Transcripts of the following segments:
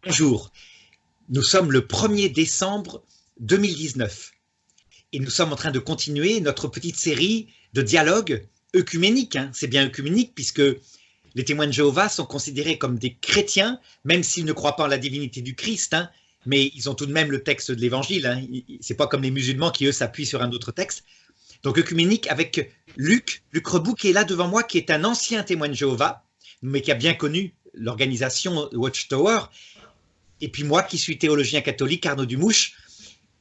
Bonjour, nous sommes le 1er décembre 2019 et nous sommes en train de continuer notre petite série de dialogues œcuméniques. C'est bien œcuménique puisque les témoins de Jéhovah sont considérés comme des chrétiens, même s'ils ne croient pas en la divinité du Christ, mais ils ont tout de même le texte de l'Évangile. C'est pas comme les musulmans qui, eux, s'appuient sur un autre texte. Donc œcuménique avec Luc Reboux qui est là devant moi, qui est un ancien témoin de Jéhovah, mais qui a bien connu l'organisation Watchtower. Et puis moi qui suis théologien catholique, Arnaud Dumouche.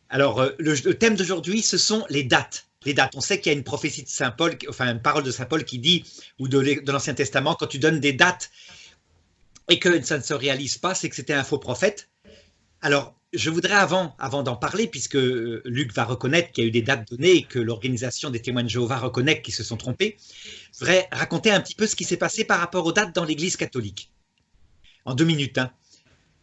Alors le thème d'aujourd'hui, ce sont les dates. Les dates. On sait qu'il y a une prophétie de Saint Paul, enfin une parole de Saint Paul qui dit, ou de l'Ancien Testament, quand tu donnes des dates et que ça ne se réalise pas, c'est que c'était un faux prophète. Alors je voudrais avant d'en parler, puisque Luc va reconnaître qu'il y a eu des dates données et que l'organisation des témoins de Jéhovah reconnaît qu'ils se sont trompés, je voudrais raconter un petit peu ce qui s'est passé par rapport aux dates dans l'Église catholique. En 2 minutes.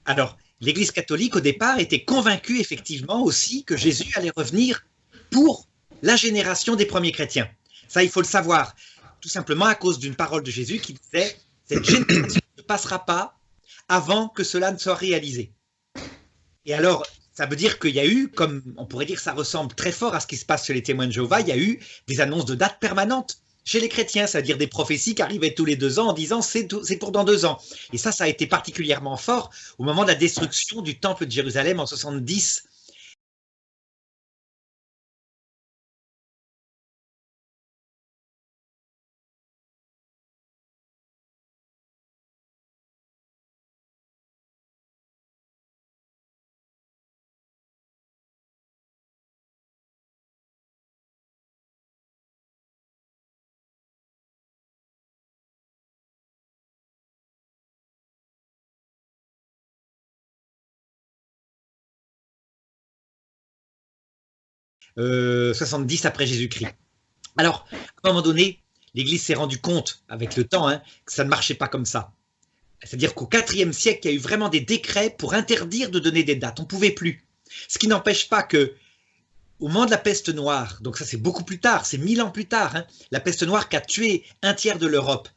Alors, l'Église catholique, au départ, était convaincue effectivement aussi que Jésus allait revenir pour la génération des premiers chrétiens. Ça, il faut le savoir, tout simplement à cause d'une parole de Jésus qui disait « Cette génération ne passera pas avant que cela ne soit réalisé ». Et alors, ça veut dire qu'il y a eu, comme on pourrait dire, ça ressemble très fort à ce qui se passe chez les témoins de Jéhovah, il y a eu des annonces de dates permanentes chez les chrétiens, c'est-à-dire des prophéties qui arrivaient tous les 2 ans en disant c'est pour dans 2 ans. Et ça a été particulièrement fort au moment de la destruction du temple de Jérusalem en 70. « 70 après Jésus-Christ. Alors, à un moment donné, l'Église s'est rendue compte, avec le temps, que ça ne marchait pas comme ça. C'est-à-dire qu'au IVe siècle, il y a eu vraiment des décrets pour interdire de donner des dates. On ne pouvait plus. Ce qui n'empêche pas que, au moment de la peste noire, donc ça c'est beaucoup plus tard, c'est 1000 ans plus tard, la peste noire qui a tué 1/3 de l'Europe,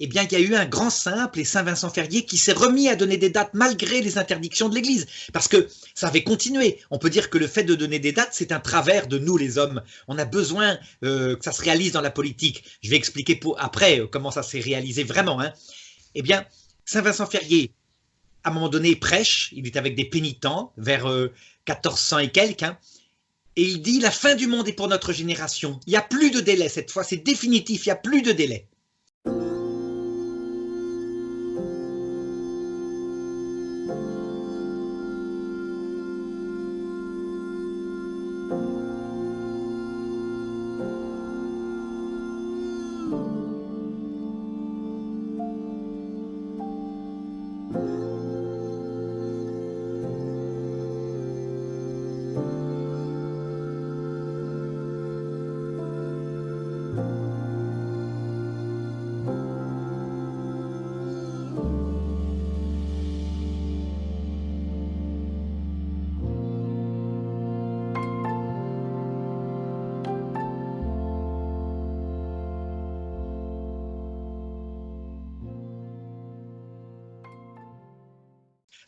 eh bien, il y a eu un grand simple, et Saint Vincent Ferrier, qui s'est remis à donner des dates malgré les interdictions de l'Église, parce que ça avait continué. On peut dire que le fait de donner des dates, c'est un travers de nous, les hommes. On a besoin que ça se réalise dans la politique. Je vais expliquer après comment ça s'est réalisé vraiment. Eh bien, Saint Vincent Ferrier, à un moment donné, prêche, il est avec des pénitents, vers 1400 et quelques, et il dit « La fin du monde est pour notre génération. Il n'y a plus de délai cette fois, c'est définitif, il n'y a plus de délai. »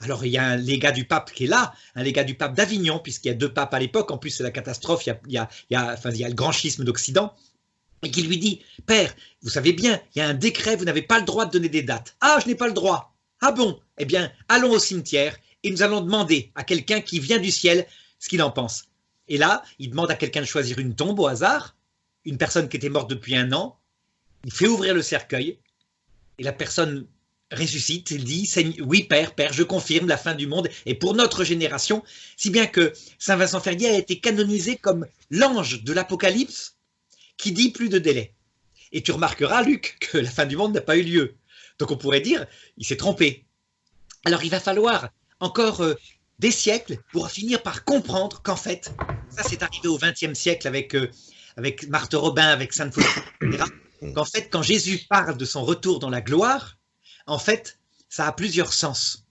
Alors, il y a un légat du pape qui est là, un légat du pape d'Avignon, puisqu'il y a 2 papes à l'époque, en plus c'est la catastrophe, il y a le grand schisme d'Occident, et qui lui dit « Père, vous savez bien, il y a un décret, vous n'avez pas le droit de donner des dates. »« Ah, je n'ai pas le droit. »« Ah bon? Eh bien, allons au cimetière et nous allons demander à quelqu'un qui vient du ciel ce qu'il en pense. » Et là, il demande à quelqu'un de choisir une tombe au hasard, une personne qui était morte depuis 1 an, il fait ouvrir le cercueil, et la personne ressuscite, il dit « Oui, Père, je confirme la fin du monde est pour notre génération », si bien que Saint Vincent Ferrier a été canonisé comme l'ange de l'Apocalypse qui dit plus de délai. Et tu remarqueras, Luc, que la fin du monde n'a pas eu lieu. Donc on pourrait dire, il s'est trompé. Alors il va falloir encore des siècles pour finir par comprendre qu'en fait, ça c'est arrivé au XXe siècle avec Marthe Robin, avec Sainte Faustina, etc., qu'en fait, quand Jésus parle de son retour dans la gloire, en fait, ça a plusieurs sens.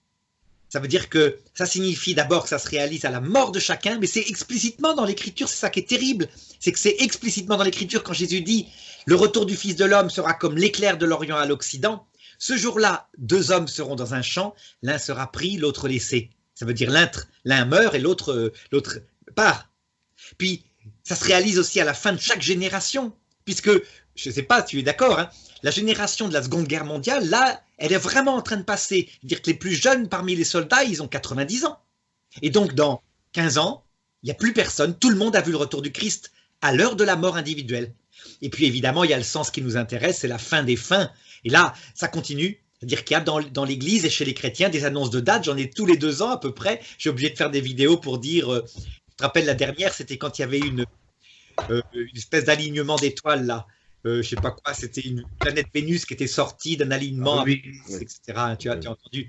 Ça veut dire que ça signifie d'abord que ça se réalise à la mort de chacun, mais c'est explicitement dans l'Écriture, c'est ça qui est terrible, c'est que c'est explicitement dans l'Écriture quand Jésus dit « Le retour du Fils de l'homme sera comme l'éclair de l'Orient à l'Occident ». Ce jour-là, 2 hommes seront dans un champ, l'un sera pris, l'autre laissé. Ça veut dire l'un meurt et l'autre part. Puis, ça se réalise aussi à la fin de chaque génération, puisque, je ne sais pas, tu es d'accord, hein, la génération de la Seconde Guerre mondiale, là, elle est vraiment en train de passer. Dire que les plus jeunes parmi les soldats, ils ont 90 ans. Et donc, dans 15 ans, il n'y a plus personne. Tout le monde a vu le retour du Christ à l'heure de la mort individuelle. Et puis, évidemment, il y a le sens qui nous intéresse, c'est la fin des fins. Et là, ça continue. C'est-à-dire qu'il y a dans l'Église et chez les chrétiens des annonces de date. J'en ai tous les 2 ans à peu près. J'ai obligé de faire des vidéos pour dire... je te rappelle, la dernière, c'était quand il y avait une espèce d'alignement d'étoiles, là. Je sais pas quoi, c'était une planète Vénus qui était sortie d'un alignement, oui, avec, etc. Tu as entendu.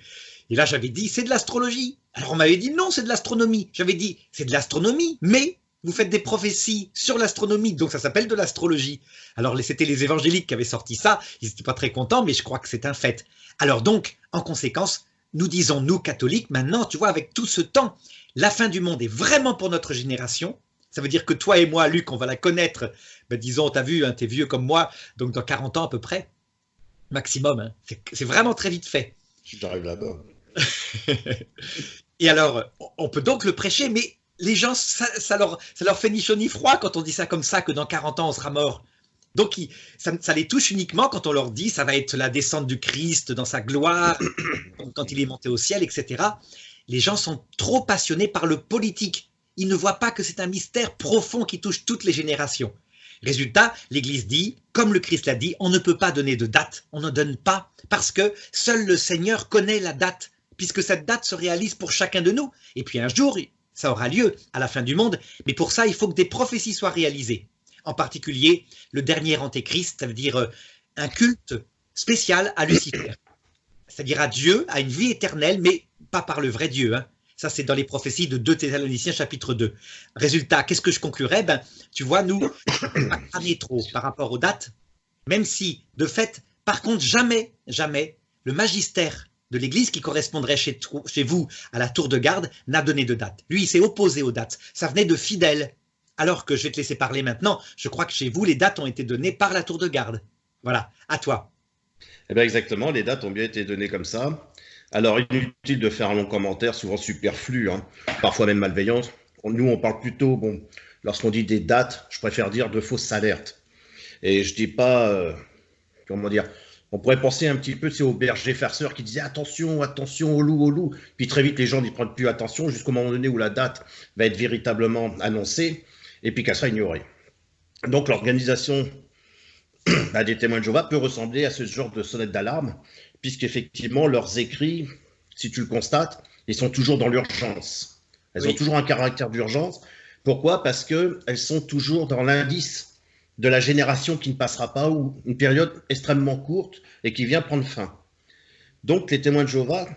Et là, j'avais dit, c'est de l'astrologie. Alors, on m'avait dit, non, c'est de l'astronomie. J'avais dit, c'est de l'astronomie, mais vous faites des prophéties sur l'astronomie, donc ça s'appelle de l'astrologie. Alors, c'était les évangéliques qui avaient sorti ça. Ils n'étaient pas très contents, mais je crois que c'est un fait. Alors donc, en conséquence, nous disons, nous, catholiques, maintenant, tu vois, avec tout ce temps, la fin du monde est vraiment pour notre génération. Ça veut dire que toi et moi, Luc, on va la connaître, ben disons, t'as vu, hein, t'es vieux comme moi, donc dans 40 ans à peu près, maximum. Hein. C'est vraiment très vite fait. J'arrive là-bas. Et alors, on peut donc le prêcher, mais les gens, ça leur fait ni chaud ni froid quand on dit ça comme ça, que dans 40 ans, on sera mort. Donc, ça les touche uniquement quand on leur dit ça va être la descente du Christ dans sa gloire, quand il est monté au ciel, etc. Les gens sont trop passionnés par le politique. Ils ne voient pas que c'est un mystère profond qui touche toutes les générations. Résultat, l'Église dit, comme le Christ l'a dit, on ne peut pas donner de date, on ne donne pas, parce que seul le Seigneur connaît la date, puisque cette date se réalise pour chacun de nous. Et puis un jour, ça aura lieu à la fin du monde, mais pour ça, il faut que des prophéties soient réalisées. En particulier, le dernier antéchrist, ça veut dire un culte spécial à Lucifer, c'est-à-dire à Dieu, à une vie éternelle, mais pas par le vrai Dieu, hein. Ça, c'est dans les prophéties de 2 Thessaloniciens, chapitre 2. Résultat, qu'est-ce que je conclurais? Ben, tu vois, nous, on ne pas cramer trop par rapport aux dates, même si, de fait, par contre, jamais, le magistère de l'Église qui correspondrait chez vous à la tour de garde n'a donné de date. Lui, il s'est opposé aux dates. Ça venait de fidèles. Alors que je vais te laisser parler maintenant, je crois que chez vous, les dates ont été données par la tour de garde. Voilà, à toi. Eh bien, exactement, les dates ont bien été données comme ça. Alors, inutile de faire un long commentaire, souvent superflu, hein, parfois même malveillant. Nous, on parle plutôt, bon, lorsqu'on dit des dates, je préfère dire de fausses alertes. Et je dis pas, comment dire, on pourrait penser un petit peu au berger farceur qui disait attention, attention au loup. Puis très vite, les gens n'y prennent plus attention jusqu'au moment donné où la date va être véritablement annoncée et puis qu'elle sera ignorée. Donc, l'organisation des témoins de Jéhovah peut ressembler à ce genre de sonnette d'alarme, puisqu'effectivement, leurs écrits, si tu le constates, ils sont toujours dans l'urgence. Elles ont toujours un caractère d'urgence. Pourquoi? Parce qu'elles sont toujours dans l'indice de la génération qui ne passera pas ou une période extrêmement courte et qui vient prendre fin. Donc, les témoins de Jéhovah,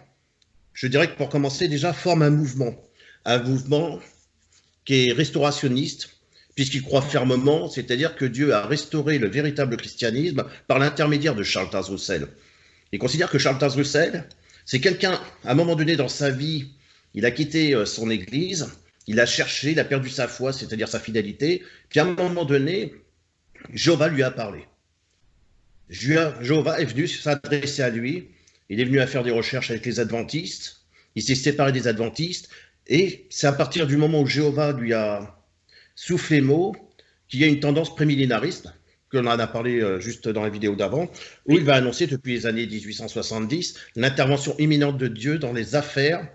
je dirais que pour commencer, déjà, forment un mouvement qui est restaurationniste, puisqu'ils croient fermement, c'est-à-dire que Dieu a restauré le véritable christianisme par l'intermédiaire de Charles Taze Russell. Il considère que Charles Taze Russell, c'est quelqu'un, à un moment donné dans sa vie, il a quitté son église, il a cherché, il a perdu sa foi, c'est-à-dire sa fidélité, puis à un moment donné, Jéhovah lui a parlé. Jéhovah est venu s'adresser à lui, il est venu à faire des recherches avec les adventistes, il s'est séparé des adventistes, et c'est à partir du moment où Jéhovah lui a soufflé mot qu'il y a une tendance prémillénariste, qu'on en a parlé juste dans la vidéo d'avant, où il va annoncer depuis les années 1870 l'intervention imminente de Dieu dans les affaires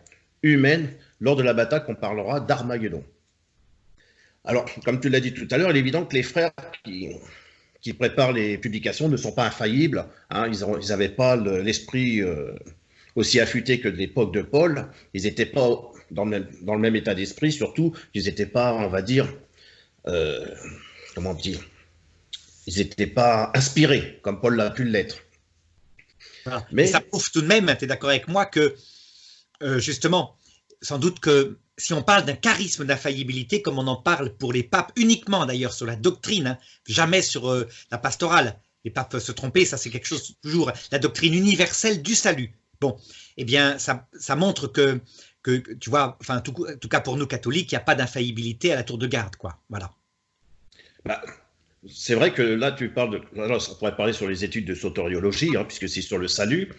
humaines lors de la bataille qu'on parlera d'Armageddon. Alors, comme tu l'as dit tout à l'heure, il est évident que les frères qui préparent les publications ne sont pas infaillibles, hein, ils n'avaient pas l'esprit aussi affûté que de l'époque de Paul, ils n'étaient pas dans le même état d'esprit, surtout, ils n'étaient pas, on va dire, comment dire, ils n'étaient pas inspirés, comme Paul l'a pu l'être. Voilà. Mais ça prouve tout de même, tu es d'accord avec moi, que justement, sans doute que si on parle d'un charisme d'infaillibilité, comme on en parle pour les papes, uniquement d'ailleurs sur la doctrine, hein, jamais sur la pastorale, les papes peuvent se tromper, ça c'est quelque chose toujours, la doctrine universelle du salut, Bon, eh bien, ça montre que, tu vois, enfin, en tout cas pour nous catholiques, il n'y a pas d'infaillibilité à la tour de garde, quoi. Voilà. Bah, c'est vrai que là, tu parles de. Alors, on pourrait parler sur les études de soteriologie, hein, puisque c'est sur le salut.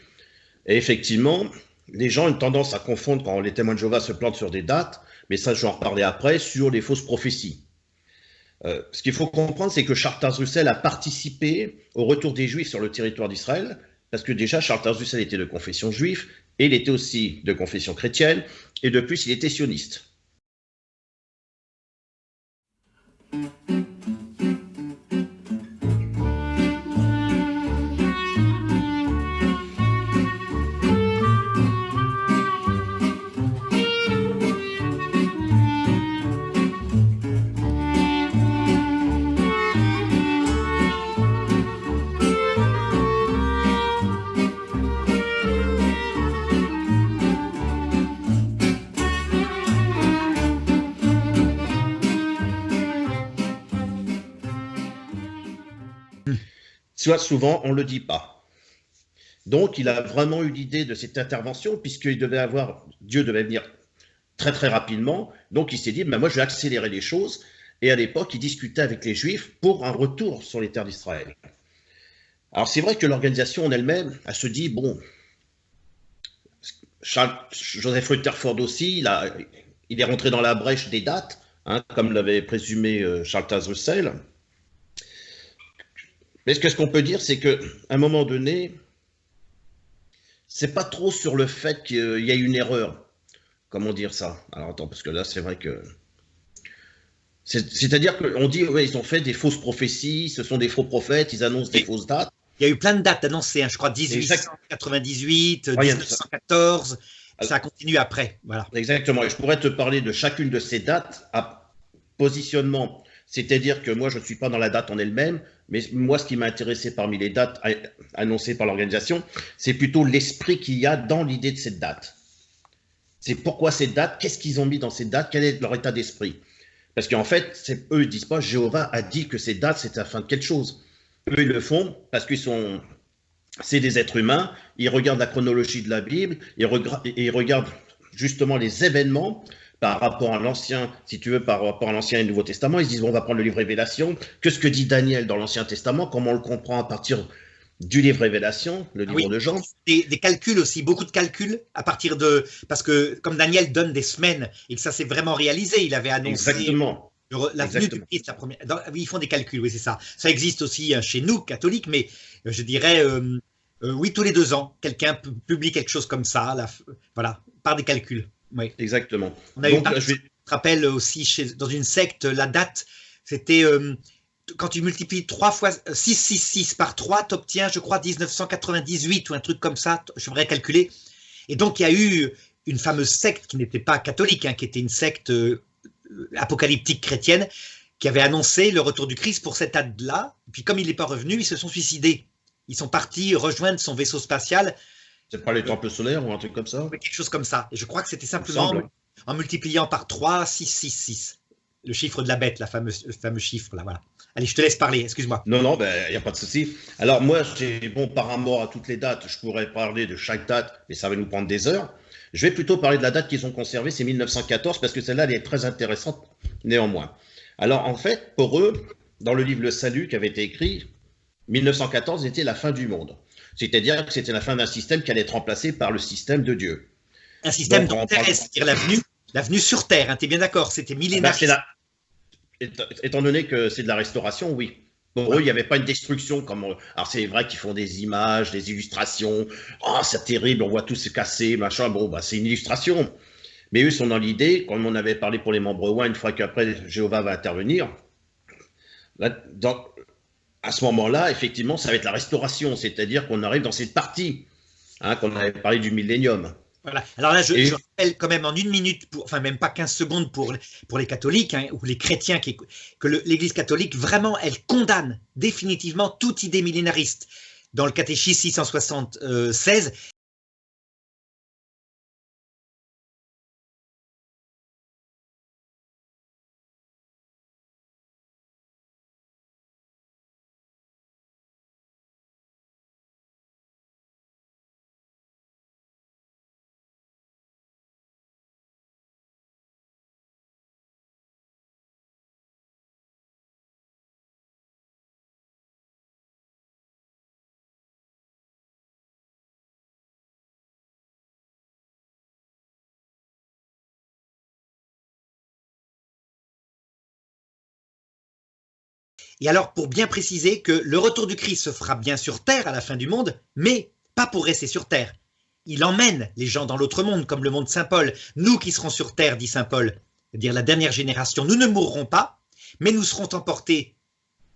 Et effectivement, les gens ont une tendance à confondre quand les témoins de Jéhovah se plantent sur des dates, mais ça, je vais en reparler après, sur les fausses prophéties. Ce qu'il faut comprendre, c'est que Charles Taze-Russell a participé au retour des Juifs sur le territoire d'Israël, parce que déjà, Charles Taze-Russell était de confession juive, et il était aussi de confession chrétienne, et de plus, il était sioniste. Soit souvent, on ne le dit pas. Donc, il a vraiment eu l'idée de cette intervention, puisqu'il devait avoir, Dieu devait venir très très rapidement. Donc, il s'est dit, ben, moi, je vais accélérer les choses. Et à l'époque, il discutait avec les Juifs pour un retour sur les terres d'Israël. Alors, c'est vrai que l'organisation en elle-même, elle se dit, bon, Joseph Rutherford aussi, il est rentré dans la brèche des dates, hein, comme l'avait présumé Charles Taze-Russell. Mais ce qu'on peut dire, c'est qu'à un moment donné, c'est pas trop sur le fait qu'il y a une erreur. Comment dire ça? Alors attends, parce que là, c'est vrai que. C'est-à-dire qu'on dit, ouais, ils ont fait des fausses prophéties, ce sont des faux prophètes, ils annoncent des fausses dates. Il y a eu plein de dates annoncées, hein, je crois Exact. 1898, Ouais, 1914, ça continue après. Voilà. exactement. Et je pourrais te parler de chacune de ces dates à positionnement. C'est-à-dire que moi, je ne suis pas dans la date en elle-même, mais moi, ce qui m'a intéressé parmi les dates annoncées par l'organisation, c'est plutôt l'esprit qu'il y a dans l'idée de cette date. C'est pourquoi cette date, qu'est-ce qu'ils ont mis dans cette date, quel est leur état d'esprit. Parce qu'en fait, eux, ils ne disent pas Jéhovah a dit que cette date, c'est la fin de quelque chose. Eux, ils le font parce c'est des êtres humains, ils regardent la chronologie de la Bible, ils regardent justement les événements par rapport à l'Ancien, si tu veux, par rapport à l'Ancien et le Nouveau Testament. Ils se disent, bon, on va prendre le livre Révélation, que ce que dit Daniel dans l'Ancien Testament, comment on le comprend à partir du livre Révélation, le livre Oui, de Jean. des calculs aussi, beaucoup de calculs à partir de. Parce que comme Daniel donne des semaines et que ça s'est vraiment réalisé, il avait annoncé Exactement. la venue du Christ, la première. Oui, ils font des calculs, oui, c'est ça. Ça existe aussi chez nous, catholiques, mais je dirais, oui, tous les 2 ans, quelqu'un publie quelque chose comme ça, voilà, par des calculs. Oui. Exactement. On a Donc, eu, je te rappelle aussi, dans une secte, la date, c'était quand tu multiplies 3 fois 6 par 3, tu obtiens, je crois, 1998 ou un truc comme ça, je devrais calculer. Et donc, il y a eu une fameuse secte qui n'était pas catholique, hein, qui était une secte apocalyptique chrétienne, qui avait annoncé le retour du Christ pour cette date-là. Puis comme il n'est pas revenu, ils se sont suicidés. Ils sont partis rejoindre son vaisseau spatial. C'est pas les temples solaires ou un truc comme ça? Quelque chose comme ça. Et je crois que c'était simplement en multipliant par 3, 6, 6, 6. Le chiffre de la bête, le fameux chiffre là, voilà. Allez, je te laisse parler, excuse-moi. Non, non, il n'y a pas de souci. Alors moi, par rapport à toutes les dates, je pourrais parler de chaque date, mais ça va nous prendre des heures. Je vais plutôt parler de la date qu'ils ont conservée, c'est 1914, parce que celle-là, elle est très intéressante néanmoins. Alors en fait, pour eux, dans le livre Le Salut qui avait été écrit, 1914 était la fin du monde. C'est-à-dire que c'était la fin d'un système qui allait être remplacé par le système de Dieu. Un système terrestre, c'est-à-dire la venue sur Terre, hein, tu es bien d'accord, c'était millénaire. Étant donné que c'est de la restauration, oui. Pour eux, il n'y avait pas une destruction comme. Alors, c'est vrai qu'ils font des images, des illustrations. Oh, c'est terrible, on voit tout se casser, machin. Bon, c'est une illustration. Mais eux sont dans l'idée, comme on avait parlé pour les membres ONE, une fois qu'après Jéhovah va intervenir, à ce moment-là, effectivement, ça va être la restauration. C'est-à-dire qu'on arrive dans cette partie, hein, qu'on avait parlé du millénium. Voilà. Alors là, je rappelle quand même en 1 minute, enfin même pas 15 secondes pour les catholiques, hein, ou les chrétiens, que l'Église catholique, vraiment, elle condamne définitivement toute idée millénariste. Dans le catéchisme 676, Et alors, pour bien préciser que le retour du Christ se fera bien sur terre à la fin du monde, mais pas pour rester sur terre. Il emmène les gens dans l'autre monde, comme le monde Saint Paul. Nous qui serons sur terre, dit Saint Paul, c'est-à-dire la dernière génération, nous ne mourrons pas, mais nous serons emportés.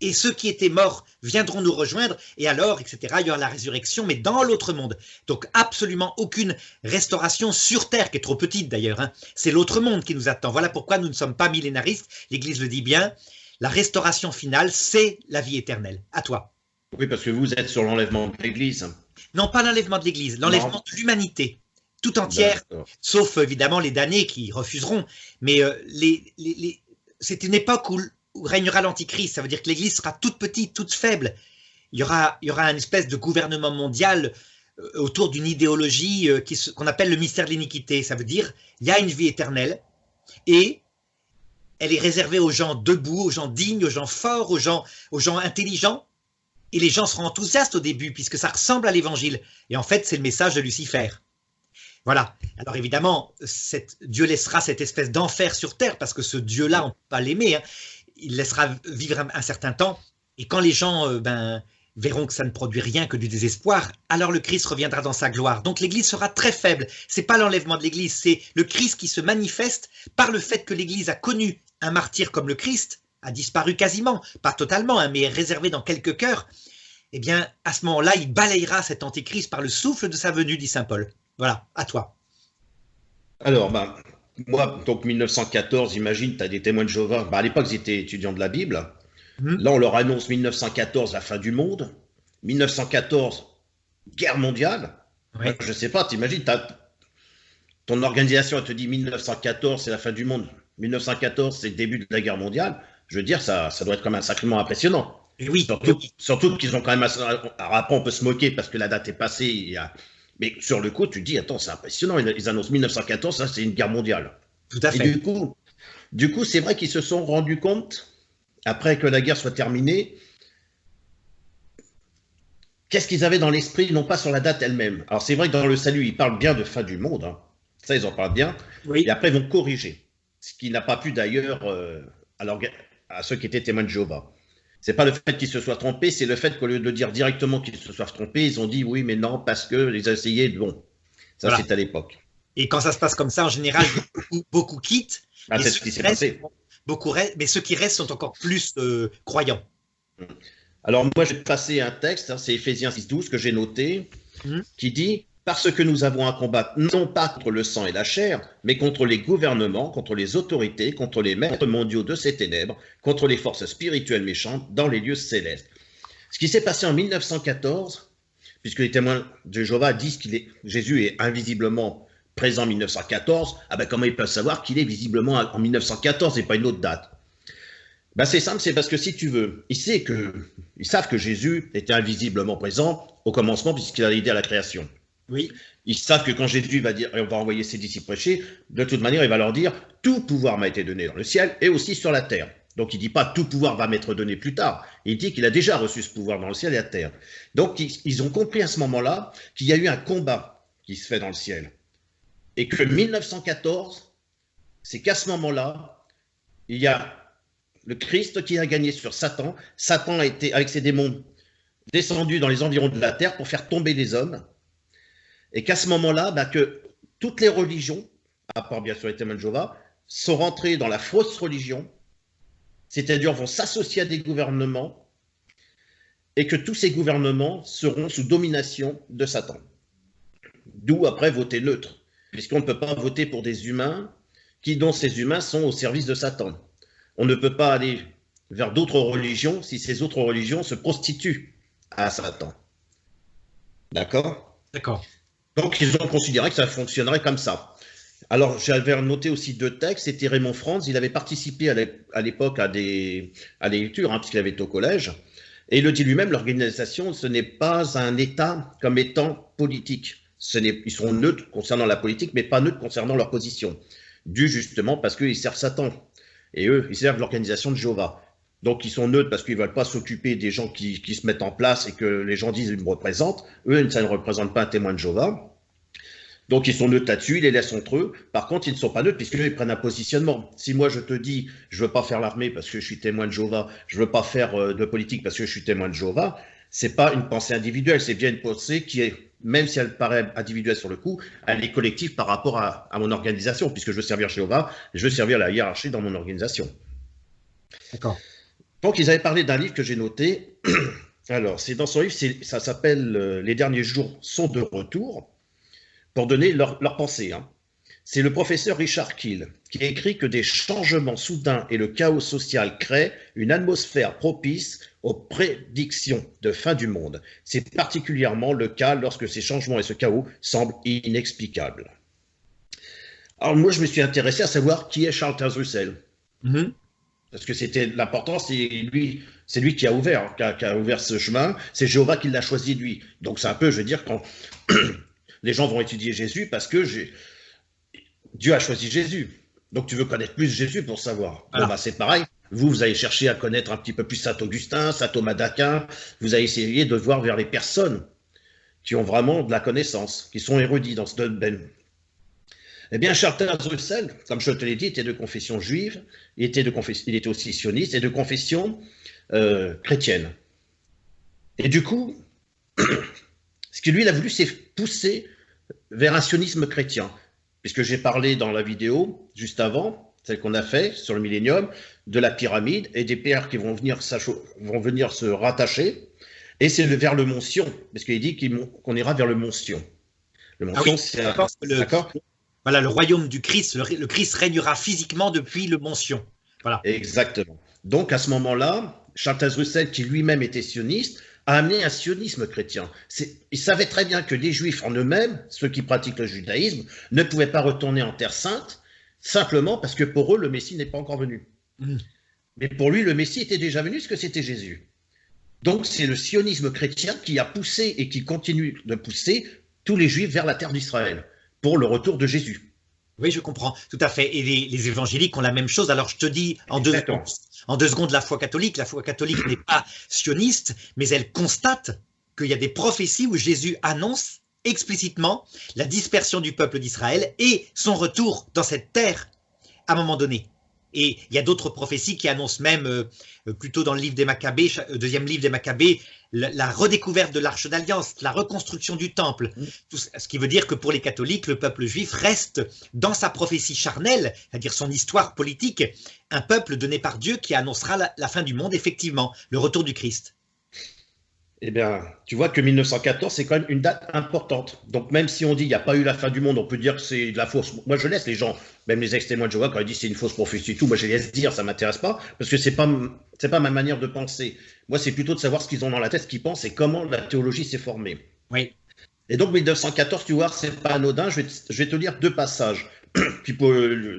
Et ceux qui étaient morts viendront nous rejoindre, et alors, etc., il y aura la résurrection, mais dans l'autre monde. Donc absolument aucune restauration sur terre, qui est trop petite d'ailleurs, hein. C'est l'autre monde qui nous attend. Voilà pourquoi nous ne sommes pas millénaristes, l'Église le dit bien. La restauration finale, c'est la vie éternelle. À toi. Oui, parce que vous êtes sur l'enlèvement de l'Église. Non, pas l'enlèvement de l'Église, l'enlèvement de l'humanité, tout entière, sauf évidemment les damnés qui refuseront. Mais c'est une époque où régnera l'Antichrist, ça veut dire que l'Église sera toute petite, toute faible. Il y aura une espèce de gouvernement mondial autour d'une idéologie qu'on appelle le mystère de l'iniquité. Ça veut dire il y a une vie éternelle et elle est réservée aux gens debout, aux gens dignes, aux gens forts, aux gens intelligents. Et les gens seront enthousiastes au début, puisque ça ressemble à l'évangile. Et en fait, c'est le message de Lucifer. Voilà. Alors évidemment, Dieu laissera cette espèce d'enfer sur terre, parce que ce Dieu-là, on ne peut pas l'aimer. Hein. Il laissera vivre un certain temps. Et quand les gens verront que ça ne produit rien que du désespoir, alors le Christ reviendra dans sa gloire. Donc l'Église sera très faible. Ce n'est pas l'enlèvement de l'Église, c'est le Christ qui se manifeste par le fait que l'Église a connu un martyr comme le Christ, a disparu quasiment, pas totalement, hein, mais est réservé dans quelques cœurs. Eh bien, à ce moment-là, il balayera cet antéchrist par le souffle de sa venue, dit saint Paul. Voilà, à toi. Alors, moi, donc 1914, imagine, tu as des témoins de Jéhovah. À l'époque, ils étaient étudiants de la Bible. Là, on leur annonce 1914, la fin du monde. 1914, guerre mondiale. Ouais. Je sais pas, t'imagines, ton organisation, elle te dit 1914, c'est la fin du monde. 1914, c'est le début de la guerre mondiale. Je veux dire, ça doit être quand même sacrément impressionnant. Et oui. Surtout qu'ils ont quand même... Après, on peut se moquer parce que la date est passée. Mais sur le coup, tu te dis, attends, c'est impressionnant. Ils annoncent 1914, ça, c'est une guerre mondiale. Tout à fait. Et du coup, c'est vrai qu'ils se sont rendus compte, après que la guerre soit terminée, qu'est-ce qu'ils avaient dans l'esprit, non pas sur la date elle-même. Alors, c'est vrai que dans le salut, ils parlent bien de fin du monde. Hein. Ça, ils en parlent bien. Oui. Et après, ils vont corriger. Ce qui n'a pas pu d'ailleurs à ceux qui étaient témoins de Jéhovah. C'est pas le fait qu'ils se soient trompés, c'est le fait qu'au lieu de dire directement qu'ils se soient trompés, ils ont dit oui, mais non, parce que les essayés, bon, ça voilà. C'est à l'époque. Et quand ça se passe comme ça, en général, beaucoup quittent. C'est ce qui s'est passé. Mais ceux qui restent sont encore plus croyants. Alors moi, je vais passer un texte, hein, c'est Éphésiens 6,12 que j'ai noté, qui dit « Parce que nous avons un combat non pas contre le sang et la chair, mais contre les gouvernements, contre les autorités, contre les maîtres mondiaux de ces ténèbres, contre les forces spirituelles méchantes dans les lieux célestes. » Ce qui s'est passé en 1914, puisque les témoins de Jéhovah disent que Jésus est invisiblement présent en 1914, comment ils peuvent savoir qu'il est visiblement en 1914 et pas une autre date? C'est simple, c'est parce que si tu veux, ils savent que Jésus était invisiblement présent au commencement puisqu'il a aidé à la création. Oui. Ils savent que quand Jésus va dire, et on va envoyer ses disciples prêcher, de toute manière, il va leur dire, tout pouvoir m'a été donné dans le ciel et aussi sur la terre. Donc il ne dit pas tout pouvoir va m'être donné plus tard. Il dit qu'il a déjà reçu ce pouvoir dans le ciel et la terre. Donc ils ont compris à ce moment-là qu'il y a eu un combat qui se fait dans le ciel. Et que 1914, c'est qu'à ce moment-là, il y a le Christ qui a gagné sur Satan. Satan a été, avec ses démons, descendu dans les environs de la terre pour faire tomber les hommes. Et qu'à ce moment-là, que toutes les religions, à part bien sûr les témoins de Jéhovah, sont rentrées dans la fausse religion, c'est-à-dire vont s'associer à des gouvernements, et que tous ces gouvernements seront sous domination de Satan. D'où après voter neutre, puisqu'on ne peut pas voter pour des humains dont ces humains sont au service de Satan. On ne peut pas aller vers d'autres religions si ces autres religions se prostituent à Satan. D'accord ? D'accord. Donc, ils ont considéré que ça fonctionnerait comme ça. Alors, j'avais noté aussi 2 textes. C'était Raymond Franz. Il avait participé à l'époque à des lectures, puisqu'il avait été au collège. Et il le dit lui-même, l'organisation, ce n'est pas un État comme étant politique. Ils sont neutres concernant la politique, mais pas neutres concernant leur position. Dû justement parce qu'ils servent Satan. Et eux, ils servent l'organisation de Jéhovah. Donc, ils sont neutres parce qu'ils ne veulent pas s'occuper des gens qui se mettent en place et que les gens disent « ils me représentent ». Eux, ça ne représente pas un témoin de Jéhovah. Donc ils sont neutres là-dessus, ils les laissent entre eux. Par contre, ils ne sont pas neutres puisqu'ils prennent un positionnement. Si moi je te dis, je veux pas faire l'armée parce que je suis témoin de Jéhovah, je veux pas faire de politique parce que je suis témoin de Jéhovah, c'est pas une pensée individuelle, c'est bien une pensée qui est, même si elle paraît individuelle sur le coup, elle est collective par rapport à mon organisation, puisque je veux servir Jéhovah, je veux servir la hiérarchie dans mon organisation. D'accord. Donc ils avaient parlé d'un livre que j'ai noté. Alors, c'est dans son livre, ça s'appelle Les derniers jours sont de retour, pour donner leur pensée. Hein. C'est le professeur Richard Keel qui a écrit que des changements soudains et le chaos social créent une atmosphère propice aux prédictions de fin du monde. C'est particulièrement le cas lorsque ces changements et ce chaos semblent inexplicables. Alors moi, je me suis intéressé à savoir qui est Charles Taze Russell. Parce que c'était l'important, c'est lui qui a ouvert ce chemin, c'est Jéhovah qui l'a choisi lui. Donc c'est un peu, je veux dire, quand les gens vont étudier Jésus parce que Dieu a choisi Jésus. Donc tu veux connaître plus Jésus pour savoir. Bon, bah, c'est pareil. Vous allez chercher à connaître un petit peu plus Saint Augustin, Saint Thomas d'Aquin. Vous allez essayer de voir vers les personnes qui ont vraiment de la connaissance, qui sont érudits dans ce domaine. Eh bien, Charles Taze Russell, comme je te l'ai dit, était de confession juive, il était aussi sioniste et de confession chrétienne. Et du coup, ce que lui, il a voulu, c'est pousser vers un sionisme chrétien. Puisque j'ai parlé dans la vidéo, juste avant, celle qu'on a fait sur le millénium, de la pyramide et des pères qui vont venir se rattacher. Et c'est vers le mont Sion, parce qu'il dit qu'on ira vers le mont Sion. Le mont Sion, c'est un... D'accord ? Voilà, le royaume du Christ, le Christ régnera physiquement depuis le mont Sion. Voilà. Exactement. Donc à ce moment-là, Charles Taze Russell, qui lui-même était sioniste, a amené un sionisme chrétien. Il savait très bien que les Juifs en eux-mêmes, ceux qui pratiquent le judaïsme, ne pouvaient pas retourner en Terre Sainte, simplement parce que pour eux, le Messie n'est pas encore venu. Mais pour lui, le Messie était déjà venu, parce que c'était Jésus. Donc c'est le sionisme chrétien qui a poussé et qui continue de pousser tous les Juifs vers la terre d'Israël, pour le retour de Jésus. Oui, je comprends, tout à fait. Et les évangéliques ont la même chose. Alors, je te dis en deux secondes, la foi catholique n'est pas sioniste, mais elle constate qu'il y a des prophéties où Jésus annonce explicitement la dispersion du peuple d'Israël et son retour dans cette terre à un moment donné. Et il y a d'autres prophéties qui annoncent même, plutôt dans le livre des Maccabées, deuxième livre des Maccabées, la redécouverte de l'Arche d'Alliance, la reconstruction du temple. Ce qui veut dire que pour les catholiques, le peuple juif reste dans sa prophétie charnelle, c'est-à-dire son histoire politique, un peuple donné par Dieu qui annoncera la fin du monde, effectivement, le retour du Christ. Eh bien, tu vois que 1914, c'est quand même une date importante. Donc même si on dit qu'il n'y a pas eu la fin du monde, on peut dire que c'est de la fausse. Moi, je laisse les gens, même les ex-témoins de Jéhovah, quand ils disent c'est une fausse prophétie et tout, moi je les laisse dire, ça ne m'intéresse pas, parce que c'est pas ma manière de penser. Moi, c'est plutôt de savoir ce qu'ils ont dans la tête, ce qu'ils pensent et comment la théologie s'est formée. Oui. Et donc 1914, tu vois, c'est pas anodin. Je vais te lire deux passages qui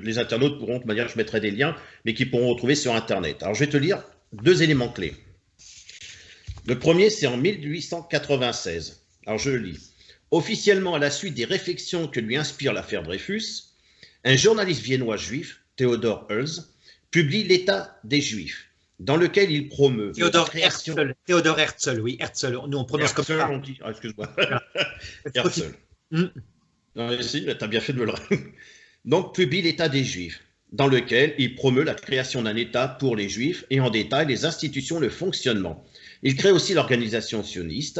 les internautes pourront, de manière, je mettrai des liens, mais qui pourront retrouver sur Internet. Alors je vais te lire deux éléments clés. Le premier, c'est en 1896. Alors je le lis. Officiellement, à la suite des réflexions que lui inspire l'affaire Dreyfus, un journaliste viennois juif, Theodor Herzl, publie l'État des Juifs, dans lequel il promeut Theodor Herzl, oui, Herzl. Nous on prononce Herzl, comme ça. on dit. Ah, excuse-moi. Herzl. Non, si, t'as bien fait de me le. Donc publie l'État des Juifs, dans lequel il promeut la création d'un État pour les Juifs et en détail les institutions, le fonctionnement. Il crée aussi l'organisation sioniste,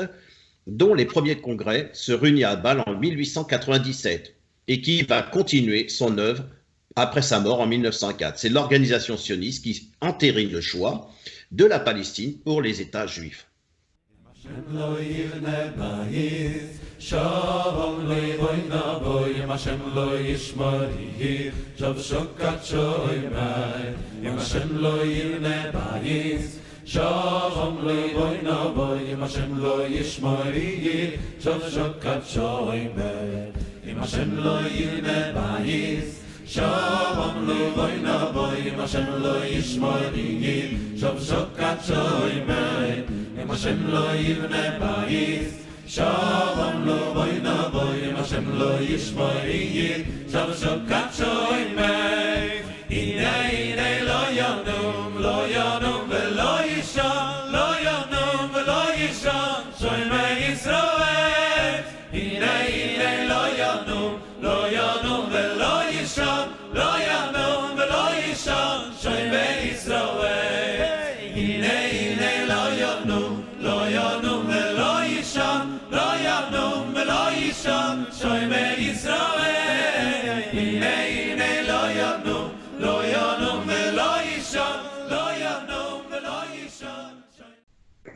dont les premiers congrès se réunissent à Bâle en 1897 et qui va continuer son œuvre après sa mort en 1904. C'est l'organisation sioniste qui entérine le choix de la Palestine pour les États juifs. Shalom loy boy na boy, im Hashem lo yishmari, shov shokat shoymer. Im Hashem lo yirne bayis. Shalom loy boy na boy, im Hashem lo yishmari, shov shokat shoymer. Im Hashem lo yirne bayis. Shalom loy boy na boy, im Hashem lo yishmari, shov shokat shoymer. Ine lo yonum velo yishon, lo yonum velo yishon, shoy me Yisroel. Ine lo yonum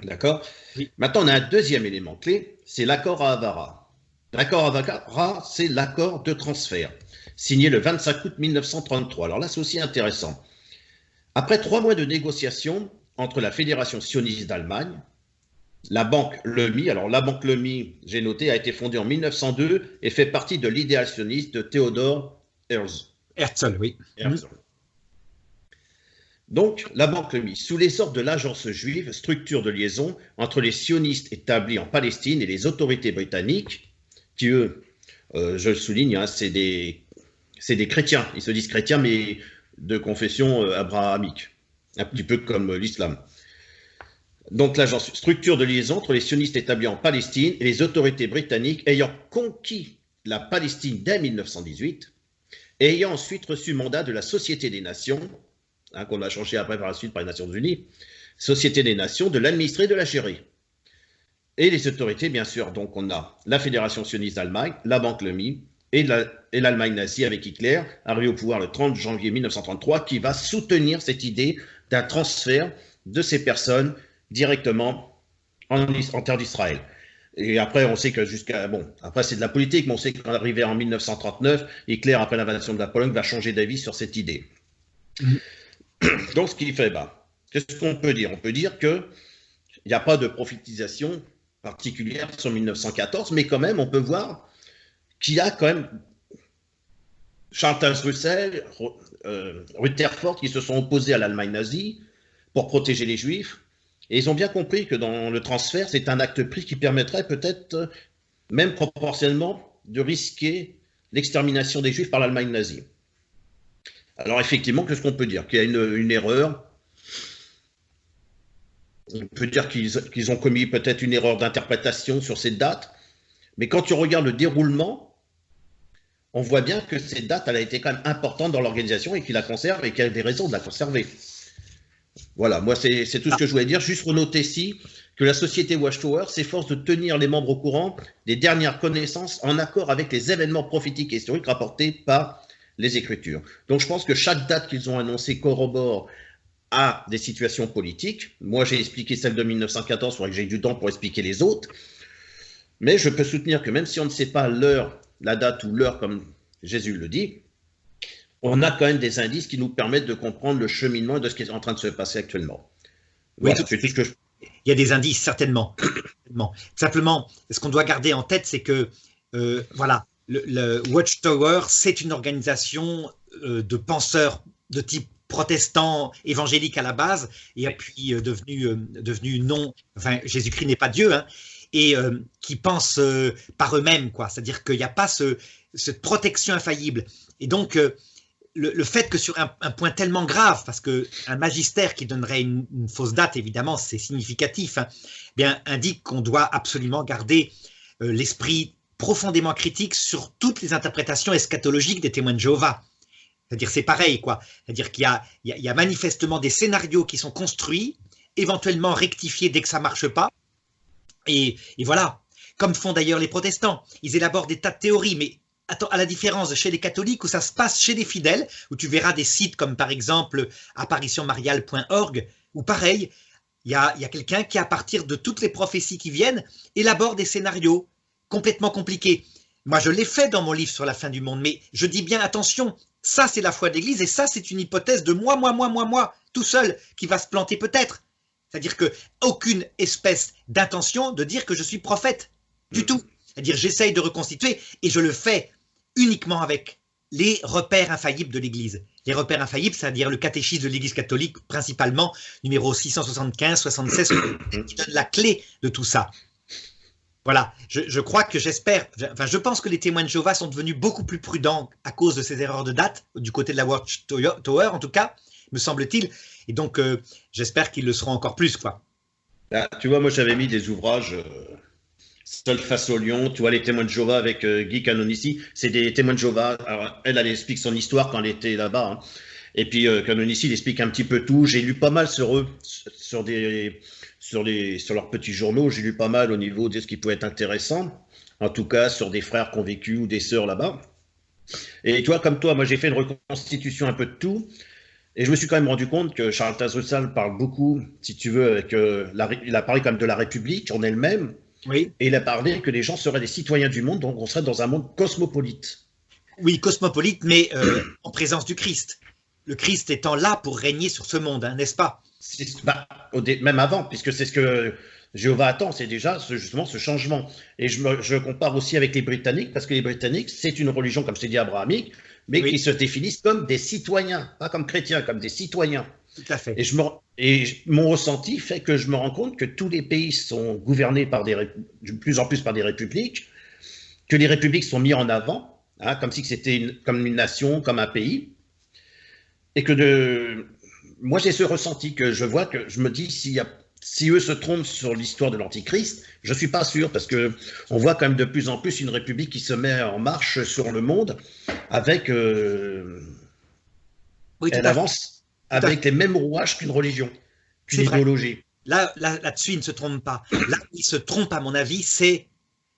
D'accord? Oui. Maintenant, on a un deuxième élément clé, c'est l'accord à Avara. L'accord à Avara, c'est l'accord de transfert, signé le 25 août 1933. Alors là, c'est aussi intéressant. Après 3 mois de négociations entre la Fédération sioniste d'Allemagne, la banque LEMI, alors la banque LEMI, j'ai noté, a été fondée en 1902 et fait partie de l'idéal sioniste de Theodor Herzl. Herzl, oui. Herzl. Donc, la banque LEMI, sous l'essor de l'agence juive, structure de liaison entre les sionistes établis en Palestine et les autorités britanniques, qui eux, je le souligne, hein, c'est des chrétiens, ils se disent chrétiens, mais de confession abrahamique, un petit peu comme l'islam. Donc l'agence structure de liaison entre les sionistes établis en Palestine et les autorités britanniques ayant conquis la Palestine dès 1918 et ayant ensuite reçu mandat de la Société des Nations, hein, qu'on a changé après par la suite par les Nations Unies, Société des Nations, de l'administrer et de la gérer. Et les autorités, bien sûr, donc on a la Fédération sioniste d'Allemagne, la banque LEMI et l'Allemagne nazie avec Hitler, arrivé au pouvoir le 30 janvier 1933, qui va soutenir cette idée d'un transfert de ces personnes directement en terre d'Israël. Et après, on sait que jusqu'à... Bon, après c'est de la politique, mais on sait qu'arrivé en 1939, Hitler, après l'invasion de la Pologne, va changer d'avis sur cette idée. Donc, ce qui fait, qu'est-ce qu'on peut dire? On peut dire qu'il n'y a pas de prophétisation particulière sur 1914, mais quand même, on peut voir qu'il y a quand même Charles Russell, Rutherford qui se sont opposés à l'Allemagne nazie pour protéger les Juifs. Et ils ont bien compris que dans le transfert, c'est un acte pris qui permettrait peut-être, même proportionnellement, de risquer l'extermination des Juifs par l'Allemagne nazie. Alors effectivement, qu'est-ce qu'on peut dire? Qu'il y a une erreur. On peut dire qu'ils ont commis peut-être une erreur d'interprétation sur ces dates. Mais quand tu regardes le déroulement, on voit bien que cette date, elle a été quand même importante dans l'organisation et qu'il la conserve et qu'il y a des raisons de la conserver. Voilà, moi c'est tout ce que je voulais dire. Juste renoter ici que la société Watchtower s'efforce de tenir les membres au courant des dernières connaissances en accord avec les événements prophétiques et historiques rapportés par les Écritures. Donc je pense que chaque date qu'ils ont annoncée corrobore à des situations politiques. Moi j'ai expliqué celle de 1914, il faudrait que j'ai du temps pour expliquer les autres. Mais je peux soutenir que même si on ne sait pas l'heure, la date ou l'heure comme Jésus le dit, on a quand même des indices qui nous permettent de comprendre le cheminement de ce qui est en train de se passer actuellement. Voilà, oui, tout ce que il y a des indices, certainement. Simplement, ce qu'on doit garder en tête, c'est que voilà, le Watchtower, c'est une organisation de penseurs de type protestant évangélique à la base, et puis devenu non, enfin Jésus-Christ n'est pas Dieu, hein, et qui pensent par eux-mêmes, quoi. C'est-à-dire qu'il n'y a pas cette protection infaillible. Et donc le fait que sur un point tellement grave, parce qu'un magistère qui donnerait une fausse date, évidemment, c'est significatif, hein, bien, indique qu'on doit absolument garder l'esprit profondément critique sur toutes les interprétations eschatologiques des témoins de Jéhovah. C'est-à-dire, c'est pareil, quoi. C'est-à-dire qu'il y a manifestement des scénarios qui sont construits, éventuellement rectifiés dès que ça ne marche pas, et voilà. Comme font d'ailleurs les protestants. Ils élaborent des tas de théories, mais à la différence de chez les catholiques où ça se passe chez les fidèles, où tu verras des sites comme par exemple apparitionmariale.org, où pareil, il y a quelqu'un qui, à partir de toutes les prophéties qui viennent, élabore des scénarios complètement compliqués. Moi, je l'ai fait dans mon livre sur la fin du monde, mais je dis bien attention, ça c'est la foi de l'Église et ça c'est une hypothèse de moi, tout seul, qui va se planter peut-être. C'est-à-dire qu'aucune espèce d'intention de dire que je suis prophète, du tout. C'est-à-dire j'essaye de reconstituer et je le fais uniquement avec les repères infaillibles de l'Église. Les repères infaillibles, c'est-à-dire le catéchisme de l'Église catholique, principalement, numéro 675, 76, qui donne la clé de tout ça. Voilà, je crois que je pense que les témoins de Jéhovah sont devenus beaucoup plus prudents à cause de ces erreurs de date, du côté de la Watchtower en tout cas, me semble-t-il, et donc j'espère qu'ils le seront encore plus, quoi. Là, tu vois, moi j'avais mis des ouvrages... Seul face au lion, tu vois, les témoins de Jéhovah avec Guy Canonici, c'est des témoins de Jéhovah. Alors, elle explique son histoire quand elle était là-bas. Hein. Et puis, Canonici, il explique un petit peu tout. J'ai lu pas mal sur eux, sur leurs petits journaux. J'ai lu pas mal au niveau de ce qui pouvait être intéressant. En tout cas, sur des frères qui ont vécu ou des sœurs là-bas. Et tu vois, comme toi, moi, j'ai fait une reconstitution un peu de tout. Et je me suis quand même rendu compte que Charles Taze Russell parle beaucoup, si tu veux, il a parlé quand même de la République en elle-même, Oui. et il a parlé que les gens seraient des citoyens du monde, donc on serait dans un monde cosmopolite. Oui, cosmopolite, mais en présence du Christ. Le Christ étant là pour régner sur ce monde, hein, n'est-ce pas? Même avant, puisque c'est ce que Jéhovah attend, c'est déjà justement ce changement. Et je compare aussi avec les Britanniques, parce que les Britanniques, c'est une religion, comme je t'ai dit, abrahamique, mais qui se définissent comme des citoyens, pas comme chrétiens, comme des citoyens. Tout à fait. Et mon ressenti fait que je me rends compte que tous les pays sont gouvernés de plus en plus par des républiques, que les républiques sont mises en avant, hein, comme si c'était comme une nation, comme un pays, et que moi j'ai ce ressenti que je vois, que je me dis si eux se trompent sur l'histoire de l'Antichrist, je ne suis pas sûr, parce qu'on voit quand même de plus en plus une république qui se met en marche sur le monde avec elle avance avec les mêmes rouages qu'une religion, qu'une idéologie. Là-dessus, il ne se trompe pas. Là où il se trompe, à mon avis, c'est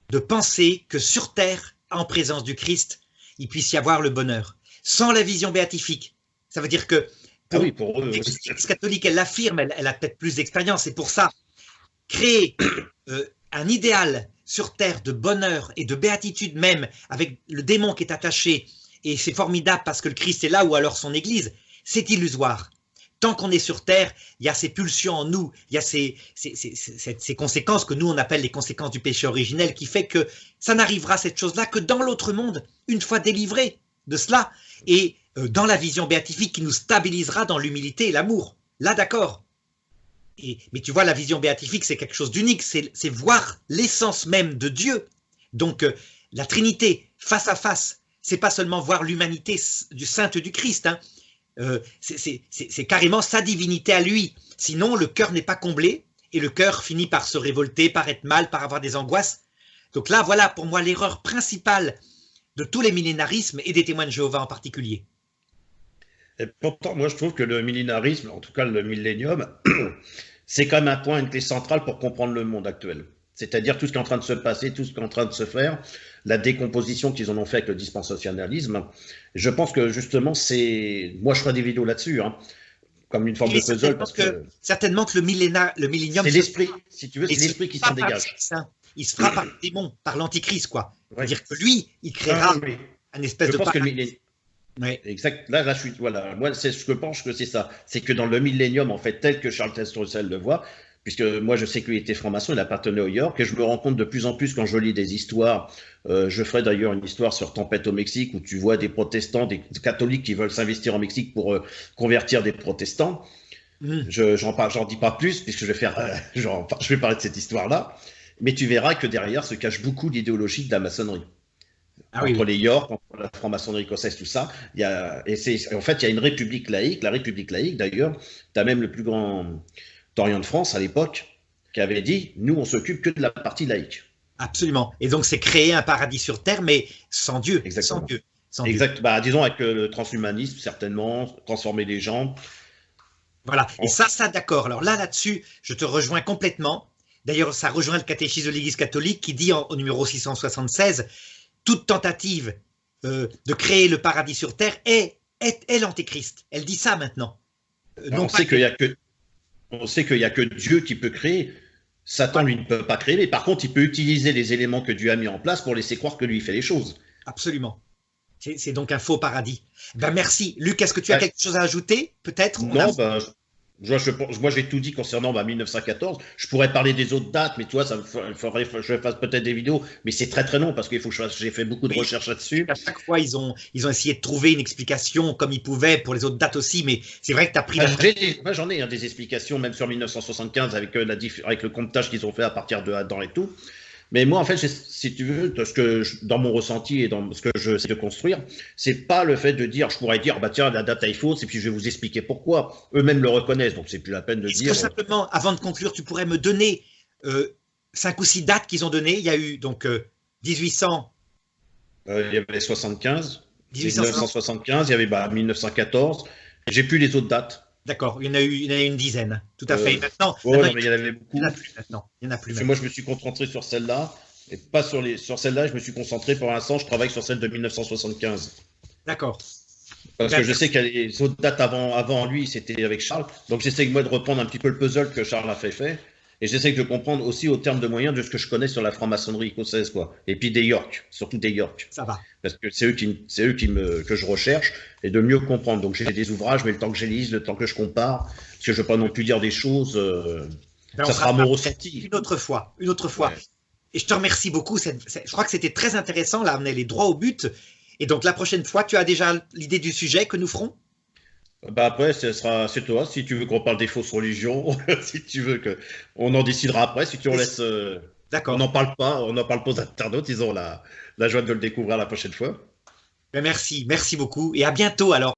de penser que sur Terre, en présence du Christ, il puisse y avoir le bonheur. Sans la vision béatifique. Ça veut dire que pour eux, l'Église catholique, elle l'affirme, elle a peut-être plus d'expérience. Et pour ça, créer un idéal sur Terre de bonheur et de béatitude même, avec le démon qui est attaché, et c'est formidable parce que le Christ est là, ou alors son Église, c'est illusoire. Tant qu'on est sur Terre, il y a ces pulsions en nous, il y a ces conséquences que nous on appelle les conséquences du péché originel, qui fait que ça n'arrivera cette chose-là que dans l'autre monde, une fois délivré de cela, et dans la vision béatifique qui nous stabilisera dans l'humilité et l'amour. Là, d'accord. Mais tu vois, la vision béatifique, c'est quelque chose d'unique, c'est voir l'essence même de Dieu. Donc, la Trinité, face à face, c'est pas seulement voir l'humanité du sainte du Christ, hein. C'est carrément sa divinité à lui. Sinon, le cœur n'est pas comblé et le cœur finit par se révolter, par être mal, par avoir des angoisses. Donc là, voilà pour moi l'erreur principale de tous les millénarismes et des témoins de Jéhovah en particulier. Et pourtant, moi, je trouve que le millénarisme, en tout cas le millénium, c'est quand même un point, une clé centrale pour comprendre le monde actuel. C'est-à-dire tout ce qui est en train de se passer, tout ce qui est en train de se faire, la décomposition qu'ils en ont fait avec le dispensationalisme. Je pense que justement, moi je ferai des vidéos là-dessus, hein, comme une forme de puzzle. Certainement que le millénium, c'est l'esprit, si tu veux, c'est l'esprit qui s'en dégage. Il se fera par le démon, par l'antichrist, quoi. C'est-à-dire que lui, il créera un espèce de paradis. Oui. Exact. Là, je suis, voilà. Moi, c'est ce que je pense que c'est ça. C'est que dans le millénium, en fait, tel que Charles Taze Russell le voit, puisque moi, je sais qu'il était franc-maçon, il appartenait au York, et je me rends compte de plus en plus quand je lis des histoires. Je ferai d'ailleurs une histoire sur Tempête au Mexique, où tu vois des protestants, des catholiques qui veulent s'investir en Mexique pour convertir des protestants. J'en dis pas plus, puisque je vais parler de cette histoire-là. Mais tu verras que derrière se cache beaucoup d'idéologie de la maçonnerie. Entre les York, entre la franc-maçonnerie écossaise, tout ça. En fait, il y a une république laïque. La république laïque, d'ailleurs, tu as même le plus grand d'Orient de France à l'époque qui avait dit « Nous, on s'occupe que de la partie laïque ». Absolument. Et donc, c'est créer un paradis sur Terre, mais sans Dieu. Exactement. Sans Dieu. Exact. Disons avec le transhumanisme, certainement, transformer les gens. Voilà. Et ça, d'accord. Alors là-dessus, je te rejoins complètement. D'ailleurs, ça rejoint le catéchisme de l'Église catholique qui dit au numéro 676 « Toute tentative de créer le paradis sur Terre est l'antéchrist ». Elle dit ça maintenant. On sait qu'il n'y a que Dieu qui peut créer. Satan, lui, ne peut pas créer, mais par contre, il peut utiliser les éléments que Dieu a mis en place pour laisser croire que lui, il fait les choses. Absolument. C'est donc un faux paradis. Ben merci. Luc, est-ce que tu as quelque chose à ajouter, peut-être? Non, moi, j'ai tout dit concernant 1914. Je pourrais parler des autres dates, mais toi, il faudrait que je fasse peut-être des vidéos, mais c'est très très long parce qu'il faut que j'ai fait beaucoup de recherches là-dessus. À chaque fois, ils ont essayé de trouver une explication comme ils pouvaient pour les autres dates aussi, mais c'est vrai que tu as pris moi, j'en ai des explications, même sur 1975, avec le comptage qu'ils ont fait à partir de Adam et tout. Mais moi, en fait, si tu veux, dans mon ressenti et dans ce que je sais de construire, c'est pas le fait de dire, je pourrais dire, tiens, la date est fausse, et puis je vais vous expliquer pourquoi. Eux-mêmes le reconnaissent, donc c'est plus la peine de dire. Est-ce que simplement, avant de conclure, tu pourrais me donner 5 ou 6 dates qu'ils ont données? Il y a eu donc 1800. Il y avait 75, 1975, il y avait 1914. J'ai plus les autres dates. D'accord, il y en a eu une dizaine, tout à fait. Maintenant, il y en avait beaucoup. Il n'y en a plus maintenant. Moi, je me suis concentré sur celle-là, et pas sur celle-là, je me suis concentré pour l'instant, je travaille sur celle de 1975. D'accord. Parce que je sais qu'il y a les autres dates avant lui, c'était avec Charles. Donc j'essaie moi de reprendre un petit peu le puzzle que Charles a fait. Et j'essaie de comprendre aussi au terme de moyens de ce que je connais sur la franc-maçonnerie écossaise, quoi. Et puis des York, surtout des York. Ça va. Parce que c'est eux que je recherche et de mieux comprendre. Donc j'ai des ouvrages, mais le temps que je lise, le temps que je compare, parce que je veux pas non plus dire des choses, ça sera mon ressenti. Une autre fois. Ouais. Et je te remercie beaucoup. Je crois que c'était très intéressant. Là, on est les droits au but. Et donc la prochaine fois, tu as déjà l'idée du sujet que nous ferons? Bah après, c'est toi. Si tu veux qu'on parle des fausses religions, si tu veux on en décidera après. Si tu en laisses, d'accord. On n'en parle pas aux internautes. Ils ont la joie de le découvrir la prochaine fois. Mais merci beaucoup et à bientôt alors.